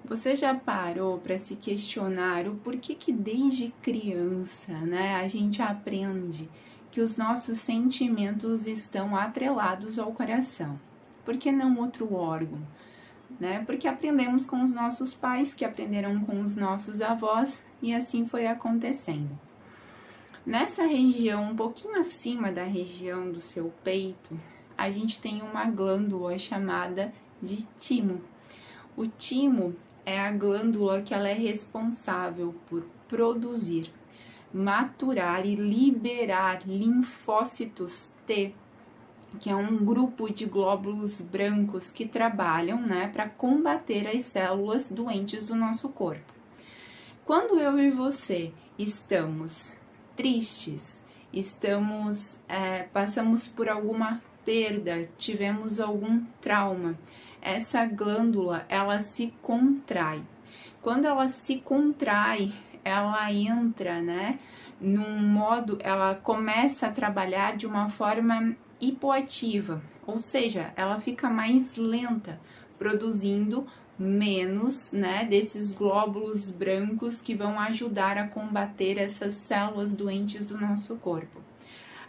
Você já parou para se questionar o porquê que desde criança, né, a gente aprende que os nossos sentimentos estão atrelados ao coração? Por que não outro órgão? Né? Porque aprendemos com os nossos pais, que aprenderam com os nossos avós, e assim foi acontecendo. Nessa região, um pouquinho acima da região do seu peito, a gente tem uma glândula chamada de timo. O timo é a glândula que ela é responsável por produzir, maturar e liberar linfócitos T, que é um grupo de glóbulos brancos que trabalham, né, para combater as células doentes do nosso corpo. Quando eu e você estamos tristes, passamos por alguma perda, tivemos algum trauma, essa glândula, ela se contrai. Quando ela se contrai, ela entra, né, num modo, ela começa a trabalhar de uma forma hipoativa, ou seja, ela fica mais lenta, produzindo menos, né, desses glóbulos brancos que vão ajudar a combater essas células doentes do nosso corpo.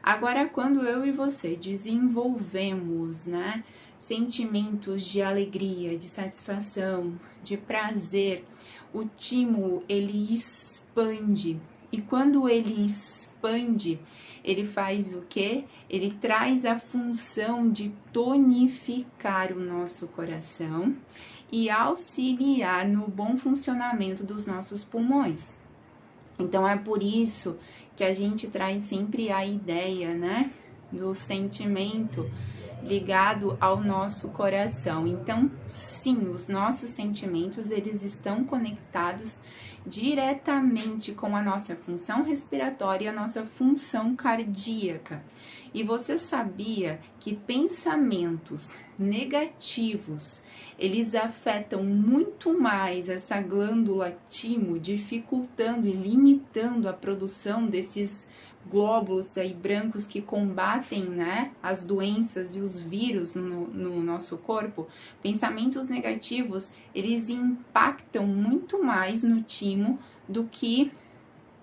Agora, quando eu e você desenvolvemos, né, sentimentos de alegria, de satisfação, de prazer, o timo, ele expande. E quando ele expande, ele faz o quê? Ele traz a função de tonificar o nosso coração e auxiliar no bom funcionamento dos nossos pulmões. Então, é por isso que a gente traz sempre a ideia, né, do sentimento ligado ao nosso coração. Então, sim, os nossos sentimentos, eles estão conectados diretamente com a nossa função respiratória e a nossa função cardíaca. E você sabia que pensamentos negativos, eles afetam muito mais essa glândula timo, dificultando e limitando a produção desses glóbulos aí brancos que combatem, né, as doenças e os vírus no nosso corpo? Pensamentos negativos, eles impactam muito mais no timo do que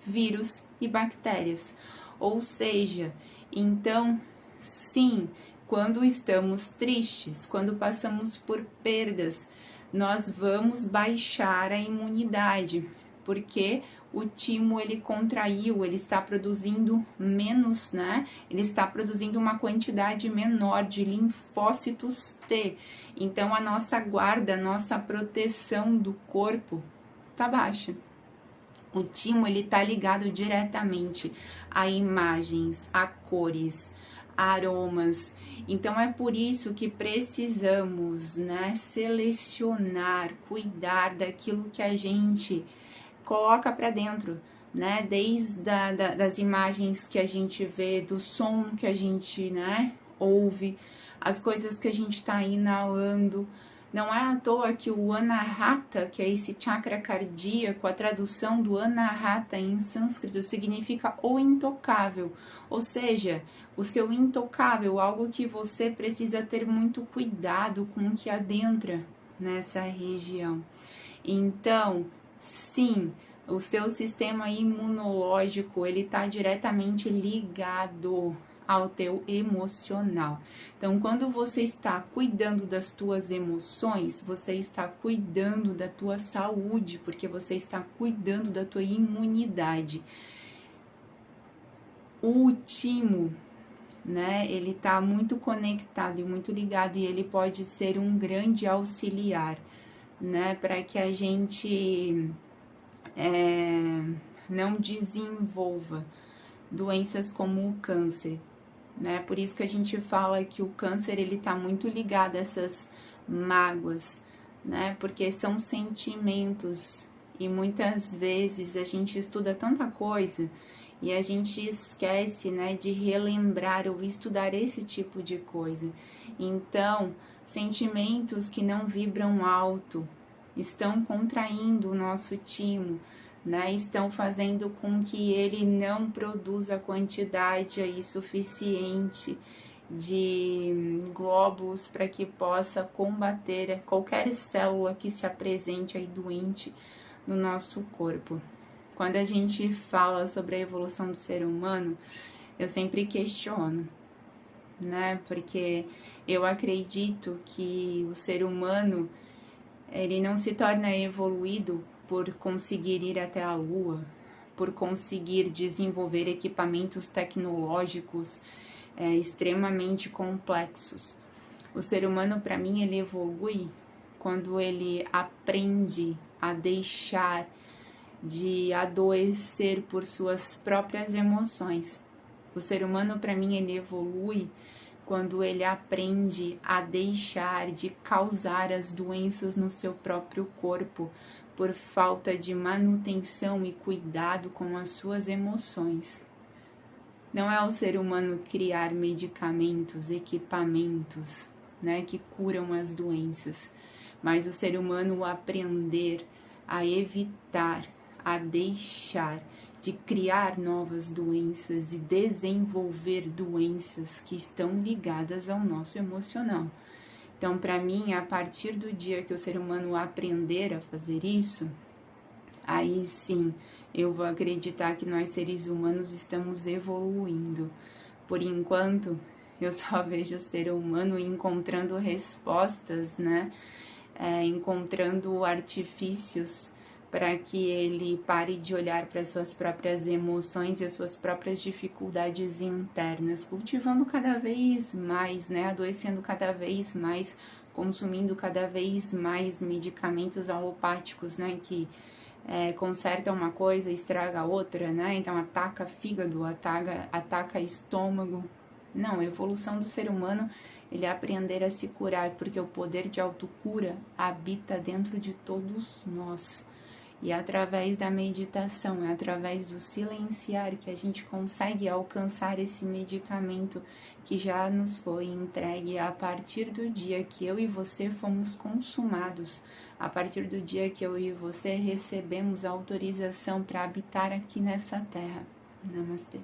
vírus e bactérias. Ou seja, então, sim, quando estamos tristes, quando passamos por perdas, nós vamos baixar a imunidade, porque o timo, ele contraiu, ele está produzindo menos, né? Ele está produzindo uma quantidade menor de linfócitos T. Então, a nossa guarda, a nossa proteção do corpo tá baixa. O timo, ele tá ligado diretamente a imagens, a cores, a aromas. Então, é por isso que precisamos, né, selecionar, cuidar daquilo que a gente coloca para dentro, né? Desde das imagens que a gente vê, do som que a gente, né, ouve, as coisas que a gente está inalando. Não é à toa que o Anahata, que é esse chakra cardíaco, a tradução do Anahata em sânscrito significa o intocável, ou seja, o seu intocável, algo que você precisa ter muito cuidado com o que adentra nessa região. Então, sim, o seu sistema imunológico, ele está diretamente ligado ao teu emocional. Então, quando você está cuidando das tuas emoções, você está cuidando da tua saúde, porque você está cuidando da tua imunidade. O timo, né, ele está muito conectado e muito ligado, e ele pode ser um grande auxiliar, né, para que a gente não desenvolva doenças como o câncer, né? Por isso que a gente fala que o câncer, ele tá muito ligado a essas mágoas, né? Porque são sentimentos, e muitas vezes a gente estuda tanta coisa e a gente esquece, né, de relembrar ou estudar esse tipo de coisa. Então, sentimentos que não vibram alto estão contraindo o nosso timo, né? Estão fazendo com que ele não produza quantidade aí suficiente de glóbulos para que possa combater qualquer célula que se apresente aí doente no nosso corpo. Quando a gente fala sobre a evolução do ser humano, eu sempre questiono, né? Porque eu acredito que o ser humano, ele não se torna evoluído por conseguir ir até a Lua, por conseguir desenvolver equipamentos tecnológicos extremamente complexos. O ser humano, para mim, ele evolui quando ele aprende a deixar de adoecer por suas próprias emoções. O ser humano, para mim, ele evolui quando ele aprende a deixar de causar as doenças no seu próprio corpo por falta de manutenção e cuidado com as suas emoções. Não é o ser humano criar medicamentos, equipamentos, né, que curam as doenças, mas o ser humano aprender a evitar, a deixar de criar novas doenças e desenvolver doenças que estão ligadas ao nosso emocional. Então, para mim, a partir do dia que o ser humano aprender a fazer isso, aí sim eu vou acreditar que nós seres humanos estamos evoluindo. Por enquanto, eu só vejo o ser humano encontrando respostas, né? Encontrando artifícios para que ele pare de olhar para suas próprias emoções e as suas próprias dificuldades internas, cultivando cada vez mais, né? Adoecendo cada vez mais, consumindo cada vez mais medicamentos alopáticos, né? Que conserta uma coisa e estraga outra, né? Então ataca fígado, ataca estômago. Não, a evolução do ser humano, ele é aprender a se curar, porque o poder de autocura habita dentro de todos nós. E através da meditação, é através do silenciar que a gente consegue alcançar esse medicamento que já nos foi entregue a partir do dia que eu e você fomos consumados, a partir do dia que eu e você recebemos a autorização para habitar aqui nessa terra. Namastê.